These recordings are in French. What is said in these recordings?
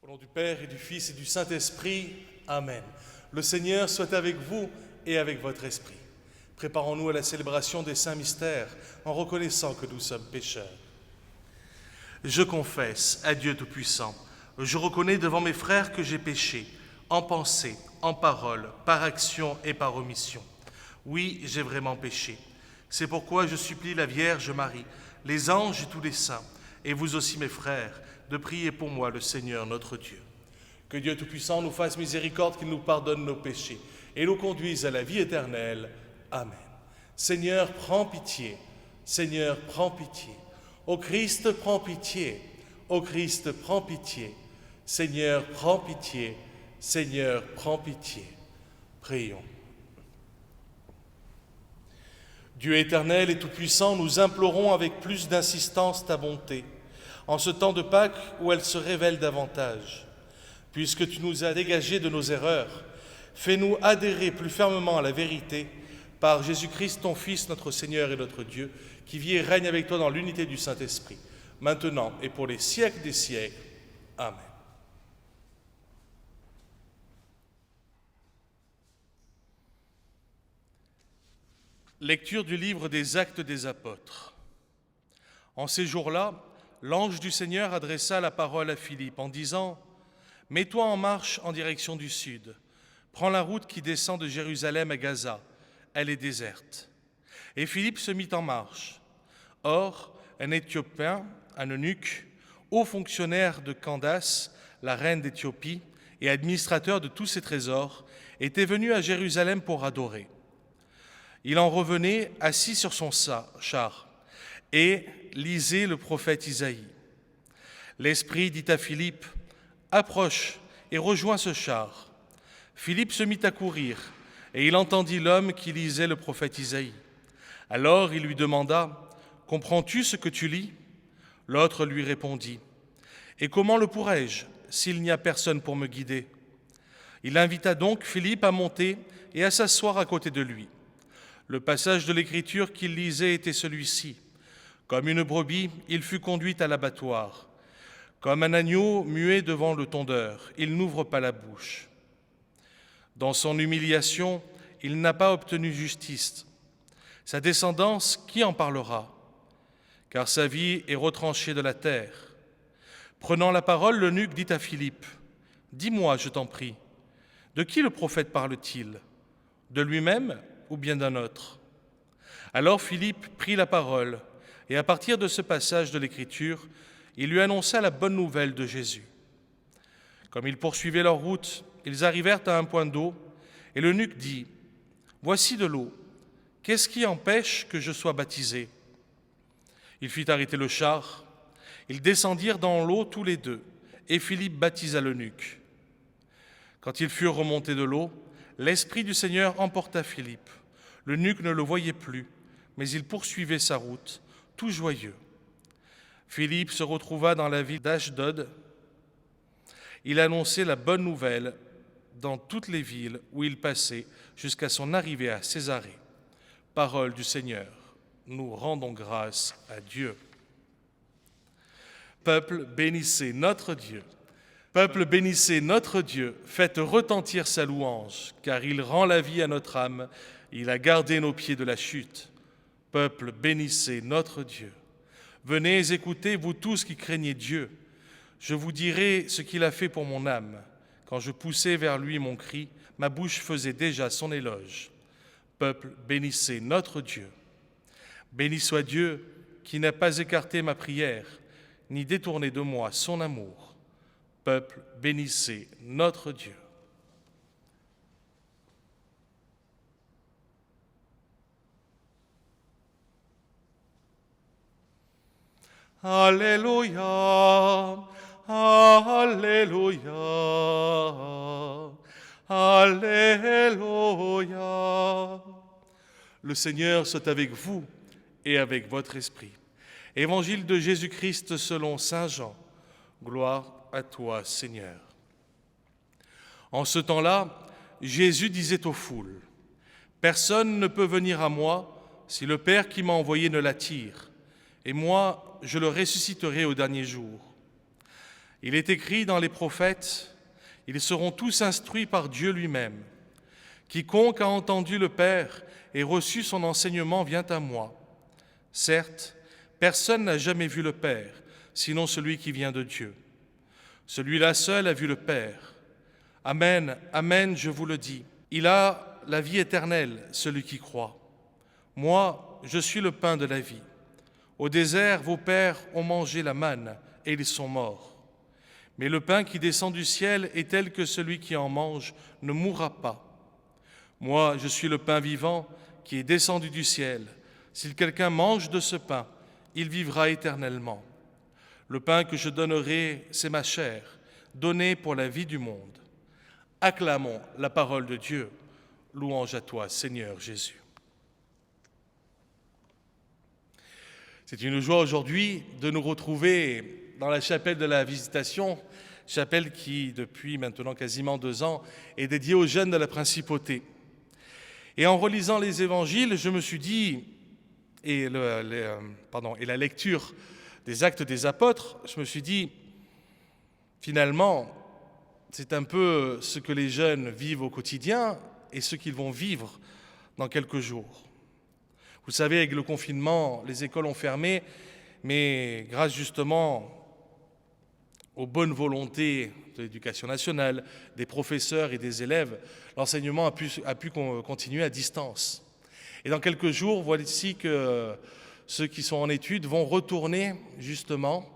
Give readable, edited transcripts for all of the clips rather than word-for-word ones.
Au nom du Père et du Fils et du Saint-Esprit, Amen. Le Seigneur soit avec vous et avec votre esprit. Préparons-nous à la célébration des saints mystères en reconnaissant que nous sommes pécheurs. Je confesse à Dieu Tout-Puissant, je reconnais devant mes frères que j'ai péché, en pensée, en parole, par action et par omission. Oui, j'ai vraiment péché. C'est pourquoi je supplie la Vierge Marie, les anges et tous les saints, et vous aussi mes frères, de prier pour moi le Seigneur notre Dieu. Que Dieu Tout-Puissant nous fasse miséricorde, qu'il nous pardonne nos péchés et nous conduise à la vie éternelle. Amen. Seigneur, prends pitié. Seigneur, prends pitié. Ô Christ, prends pitié. Ô Christ, prends pitié. Seigneur, prends pitié. Seigneur, prends pitié. Prions. Dieu éternel et tout-puissant, nous implorons avec plus d'insistance ta bonté, en ce temps de Pâques où elle se révèle davantage. Puisque tu nous as dégagés de nos erreurs, fais-nous adhérer plus fermement à la vérité par Jésus-Christ, ton Fils, notre Seigneur et notre Dieu, qui vit et règne avec toi dans l'unité du Saint-Esprit, maintenant et pour les siècles des siècles. Amen. Lecture du livre des Actes des Apôtres. En ces jours-là, l'ange du Seigneur adressa la parole à Philippe en disant « Mets-toi en marche en direction du sud. Prends la route qui descend de Jérusalem à Gaza. Elle est déserte. » Et Philippe se mit en marche. Or, un Éthiopien, un eunuque, haut fonctionnaire de Candace, la reine d'Éthiopie, et administrateur de tous ses trésors, était venu à Jérusalem pour adorer. Il en revenait assis sur son char et lisait le prophète Isaïe. L'Esprit dit à Philippe « Approche et rejoins ce char. » Philippe se mit à courir et il entendit l'homme qui lisait le prophète Isaïe. Alors il lui demanda « Comprends-tu ce que tu lis ?» L'autre lui répondit « Et comment le pourrais-je s'il n'y a personne pour me guider ?» Il invita donc Philippe à monter et à s'asseoir à côté de lui. Le passage de l'Écriture qu'il lisait était celui-ci. Comme une brebis, il fut conduit à l'abattoir. Comme un agneau muet devant le tondeur, il n'ouvre pas la bouche. Dans son humiliation, il n'a pas obtenu justice. Sa descendance, qui en parlera? Car sa vie est retranchée de la terre. Prenant la parole, l'eunuque dit à Philippe, « Dis-moi, je t'en prie, de qui le prophète parle-t-il? De lui-même ou bien d'un autre ?» Alors Philippe prit la parole, et à partir de ce passage de l'Écriture, il lui annonça la bonne nouvelle de Jésus. Comme ils poursuivaient leur route, ils arrivèrent à un point d'eau, et l'eunuque dit, « Voici de l'eau, qu'est-ce qui empêche que je sois baptisé ?» Il fit arrêter le char, ils descendirent dans l'eau tous les deux, et Philippe baptisa l'eunuque. Quand ils furent remontés de l'eau, l'Esprit du Seigneur emporta Philippe. L'eunuque ne le voyait plus, mais il poursuivait sa route, tout joyeux. Philippe se retrouva dans la ville d'Ashdod. Il annonçait la bonne nouvelle dans toutes les villes où il passait jusqu'à son arrivée à Césarée. Parole du Seigneur, nous rendons grâce à Dieu. Peuple, bénissez notre Dieu. Peuple, bénissez notre Dieu, faites retentir sa louange, car il rend la vie à notre âme, il a gardé nos pieds de la chute. Peuple, bénissez notre Dieu. Venez écouter, vous tous qui craignez Dieu. Je vous dirai ce qu'il a fait pour mon âme. Quand je poussais vers lui mon cri, ma bouche faisait déjà son éloge. Peuple, bénissez notre Dieu. Béni soit Dieu qui n'a pas écarté ma prière, ni détourné de moi son amour. Peuple, bénissez notre Dieu. Alléluia, Alléluia, Alléluia. Le Seigneur soit avec vous et avec votre esprit. Évangile de Jésus-Christ selon saint Jean. Gloire à toi, Seigneur. En ce temps-là, Jésus disait aux foules, « Personne ne peut venir à moi si le Père qui m'a envoyé ne l'attire, et moi, je le ressusciterai au dernier jour. » Il est écrit dans les prophètes, « Ils seront tous instruits par Dieu lui-même. Quiconque a entendu le Père et reçu son enseignement vient à moi. Certes, personne n'a jamais vu le Père, sinon celui qui vient de Dieu. Celui-là seul a vu le Père. Amen, amen, je vous le dis. Il a la vie éternelle, celui qui croit. Moi, je suis le pain de la vie. Au désert, vos pères ont mangé la manne et ils sont morts. Mais le pain qui descend du ciel est tel que celui qui en mange ne mourra pas. Moi, je suis le pain vivant qui est descendu du ciel. Si quelqu'un mange de ce pain, il vivra éternellement. Le pain que je donnerai, c'est ma chair, donnée pour la vie du monde. Acclamons la parole de Dieu. Louange à toi, Seigneur Jésus. C'est une joie aujourd'hui de nous retrouver dans la chapelle de la Visitation, chapelle qui, depuis maintenant quasiment 2 ans, est dédiée aux jeunes de la Principauté. Et en relisant les évangiles, je me suis dit, et la lecture des Actes des Apôtres, je me suis dit, finalement, c'est un peu ce que les jeunes vivent au quotidien et ce qu'ils vont vivre dans quelques jours. Vous savez, avec le confinement, les écoles ont fermé, mais grâce justement aux bonnes volontés de l'Éducation nationale, des professeurs et des élèves, l'enseignement a pu continuer à distance. Et dans quelques jours, voici que ceux qui sont en études vont retourner justement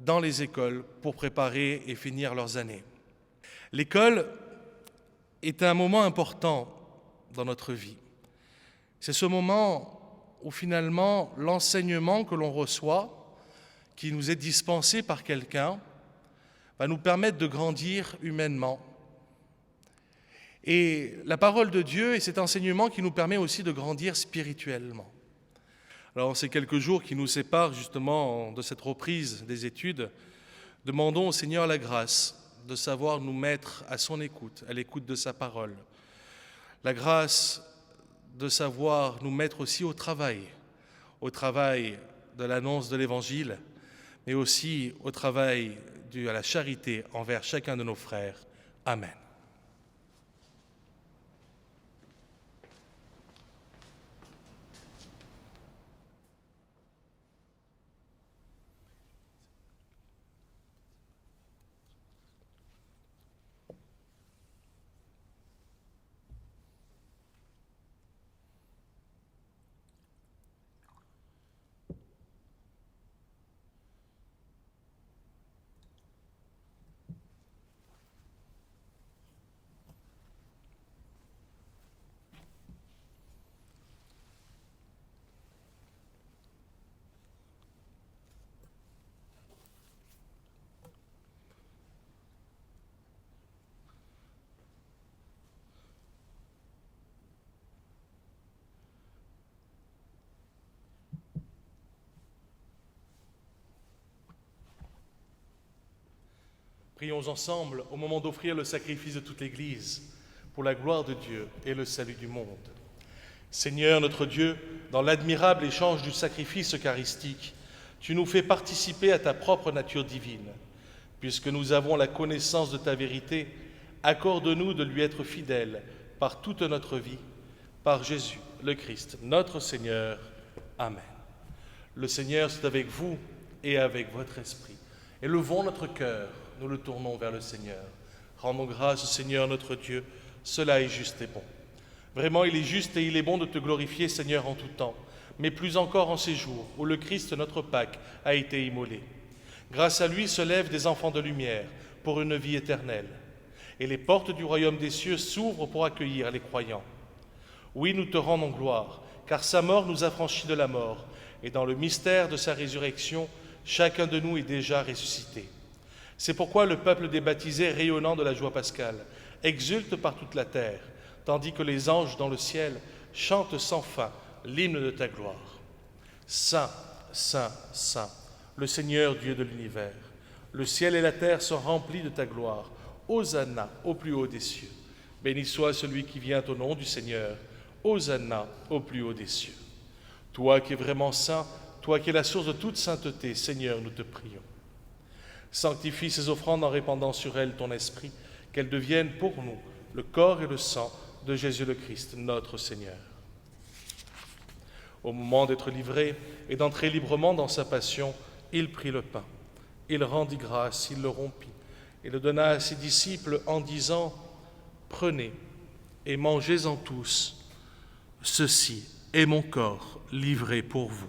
dans les écoles pour préparer et finir leurs années. L'école est un moment important dans notre vie. C'est ce moment où finalement l'enseignement que l'on reçoit, qui nous est dispensé par quelqu'un, va nous permettre de grandir humainement. Et la parole de Dieu est cet enseignement qui nous permet aussi de grandir spirituellement. Alors, ces quelques jours qui nous séparent justement de cette reprise des études, demandons au Seigneur la grâce de savoir nous mettre à son écoute, à l'écoute de sa parole. La grâce de savoir nous mettre aussi au travail de l'annonce de l'Évangile, mais aussi au travail à la charité envers chacun de nos frères. Amen. Prions ensemble au moment d'offrir le sacrifice de toute l'Église pour la gloire de Dieu et le salut du monde. Seigneur notre Dieu, dans l'admirable échange du sacrifice eucharistique, tu nous fais participer à ta propre nature divine. Puisque nous avons la connaissance de ta vérité, accorde-nous de lui être fidèles par toute notre vie, par Jésus le Christ, notre Seigneur. Amen. Le Seigneur soit avec vous et avec votre esprit. Élevons notre cœur, nous le tournons vers le Seigneur. Rendons grâce au Seigneur notre Dieu, cela est juste et bon. Vraiment, il est juste et il est bon de te glorifier, Seigneur, en tout temps, mais plus encore en ces jours où le Christ, notre Pâque, a été immolé. Grâce à lui se lèvent des enfants de lumière pour une vie éternelle, et les portes du royaume des cieux s'ouvrent pour accueillir les croyants. Oui, nous te rendons gloire, car sa mort nous a franchis de la mort, et dans le mystère de sa résurrection, chacun de nous est déjà ressuscité. C'est pourquoi le peuple des baptisés, rayonnant de la joie pascale, exulte par toute la terre, tandis que les anges dans le ciel chantent sans fin l'hymne de ta gloire. Saint, Saint, Saint, le Seigneur Dieu de l'univers, le ciel et la terre sont remplis de ta gloire. Hosanna au plus haut des cieux. Béni soit celui qui vient au nom du Seigneur. Hosanna au plus haut des cieux. Toi qui es vraiment saint, toi qui es la source de toute sainteté, Seigneur, nous te prions. Sanctifie ces offrandes en répandant sur elles ton esprit, qu'elles deviennent pour nous le corps et le sang de Jésus le Christ, notre Seigneur. Au moment d'être livré et d'entrer librement dans sa passion, il prit le pain. Il rendit grâce, il le rompit et le donna à ses disciples en disant « Prenez et mangez-en tous, ceci est mon corps livré pour vous. »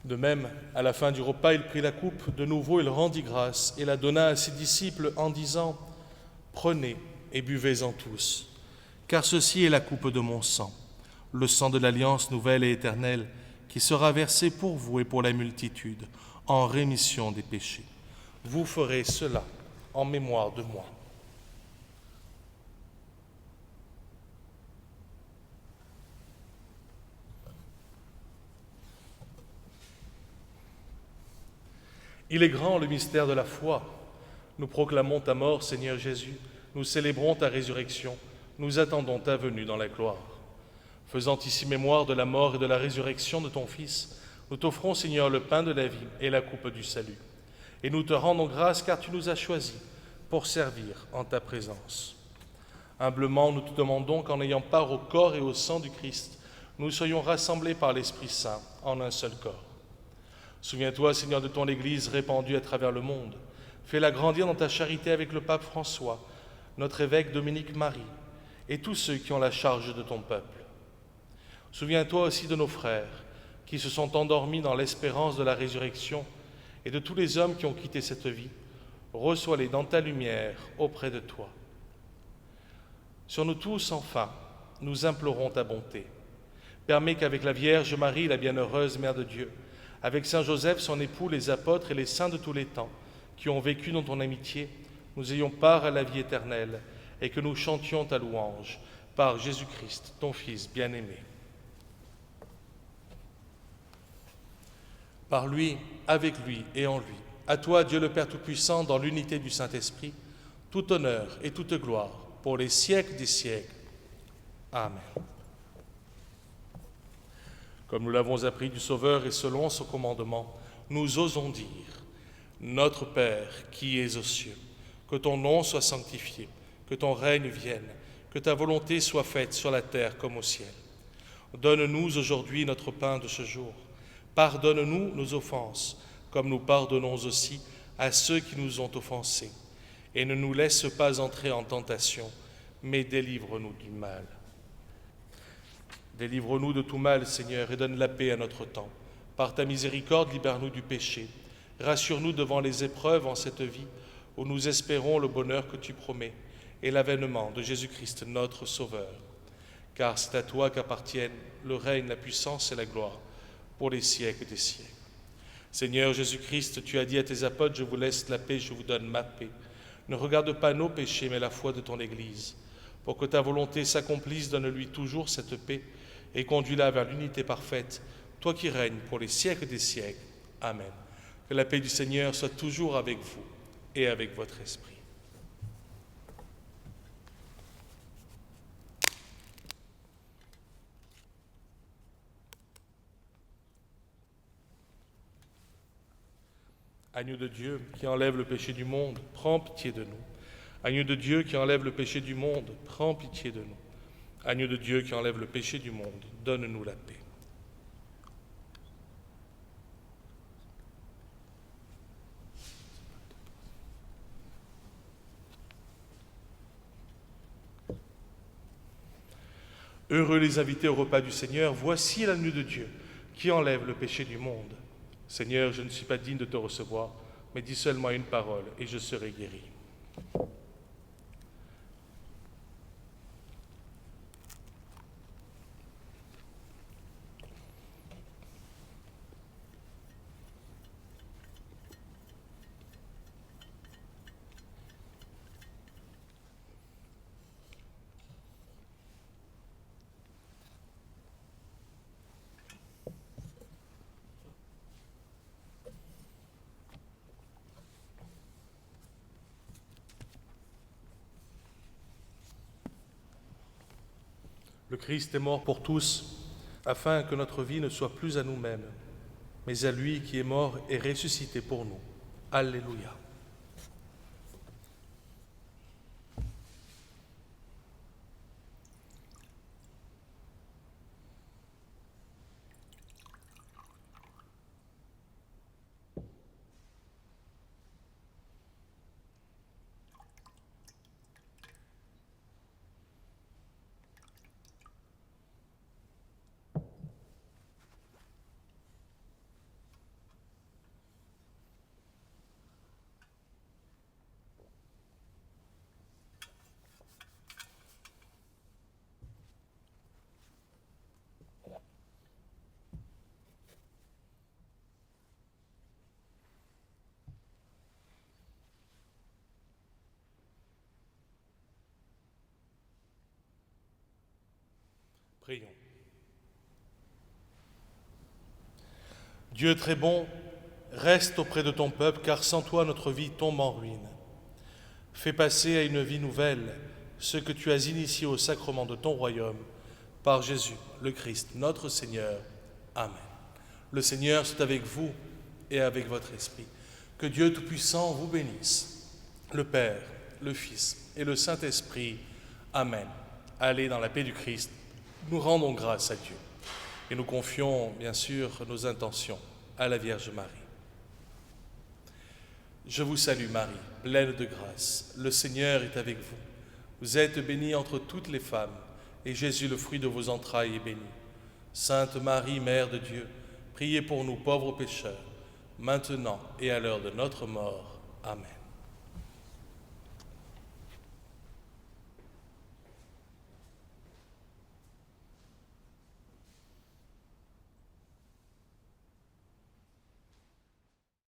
De même, à la fin du repas, il prit la coupe, de nouveau il rendit grâce et la donna à ses disciples en disant « Prenez et buvez-en tous, car ceci est la coupe de mon sang, le sang de l'alliance nouvelle et éternelle, qui sera versé pour vous et pour la multitude, en rémission des péchés. Vous ferez cela en mémoire de moi. » Il est grand le mystère de la foi. Nous proclamons ta mort, Seigneur Jésus. Nous célébrons ta résurrection. Nous attendons ta venue dans la gloire. Faisant ici mémoire de la mort et de la résurrection de ton Fils, nous t'offrons, Seigneur, le pain de la vie et la coupe du salut. Et nous te rendons grâce car tu nous as choisis pour servir en ta présence. Humblement, nous te demandons qu'en ayant part au corps et au sang du Christ, nous soyons rassemblés par l'Esprit Saint en un seul corps. Souviens-toi, Seigneur, de ton Église répandue à travers le monde. Fais-la grandir dans ta charité avec le pape François, notre évêque Dominique Marie et tous ceux qui ont la charge de ton peuple. Souviens-toi aussi de nos frères qui se sont endormis dans l'espérance de la résurrection et de tous les hommes qui ont quitté cette vie. Reçois-les dans ta lumière auprès de toi. Sur nous tous, enfin, nous implorons ta bonté. Permets qu'avec la Vierge Marie, la bienheureuse Mère de Dieu, avec Saint Joseph, son époux, les apôtres et les saints de tous les temps, qui ont vécu dans ton amitié, nous ayons part à la vie éternelle et que nous chantions ta louange par Jésus-Christ, ton Fils bien-aimé. Par lui, avec lui et en lui, à toi, Dieu le Père Tout-Puissant, dans l'unité du Saint-Esprit, tout honneur et toute gloire pour les siècles des siècles. Amen. Comme nous l'avons appris du Sauveur et selon son commandement, nous osons dire « Notre Père qui es aux cieux, que ton nom soit sanctifié, que ton règne vienne, que ta volonté soit faite sur la terre comme au ciel. Donne-nous aujourd'hui notre pain de ce jour. Pardonne-nous nos offenses, comme nous pardonnons aussi à ceux qui nous ont offensés. Et ne nous laisse pas entrer en tentation, mais délivre-nous du mal. » Délivre-nous de tout mal, Seigneur, et donne la paix à notre temps. Par ta miséricorde, libère-nous du péché. Rassure-nous devant les épreuves en cette vie, où nous espérons le bonheur que tu promets et l'avènement de Jésus-Christ, notre Sauveur. Car c'est à toi qu'appartiennent le règne, la puissance et la gloire pour les siècles des siècles. Seigneur Jésus-Christ, tu as dit à tes apôtres, je vous laisse la paix, je vous donne ma paix. Ne regarde pas nos péchés, mais la foi de ton Église. Pour que ta volonté s'accomplisse, donne-lui toujours cette paix et conduis-la vers l'unité parfaite, toi qui règnes pour les siècles des siècles. Amen. Que la paix du Seigneur soit toujours avec vous et avec votre esprit. Agneau de Dieu qui enlève le péché du monde, prends pitié de nous. Agneau de Dieu qui enlève le péché du monde, prends pitié de nous. Agneau de Dieu qui enlève le péché du monde, donne-nous la paix. Heureux les invités au repas du Seigneur, voici l'agneau de Dieu qui enlève le péché du monde. Seigneur, je ne suis pas digne de te recevoir, mais dis seulement une parole et je serai guéri. Le Christ est mort pour tous, afin que notre vie ne soit plus à nous-mêmes, mais à lui qui est mort et ressuscité pour nous. Alléluia. Prions. Dieu très bon, reste auprès de ton peuple, car sans toi notre vie tombe en ruine. Fais passer à une vie nouvelle ce que tu as initié au sacrement de ton royaume, par Jésus, le Christ, notre Seigneur. Amen. Le Seigneur soit avec vous et avec votre esprit. Que Dieu Tout-Puissant vous bénisse, le Père, le Fils et le Saint-Esprit. Amen. Allez dans la paix du Christ. Nous rendons grâce à Dieu et nous confions bien sûr nos intentions à la Vierge Marie. Je vous salue Marie, pleine de grâce. Le Seigneur est avec vous. Vous êtes bénie entre toutes les femmes et Jésus, le fruit de vos entrailles, est béni. Sainte Marie, Mère de Dieu, priez pour nous pauvres pécheurs, maintenant et à l'heure de notre mort. Amen.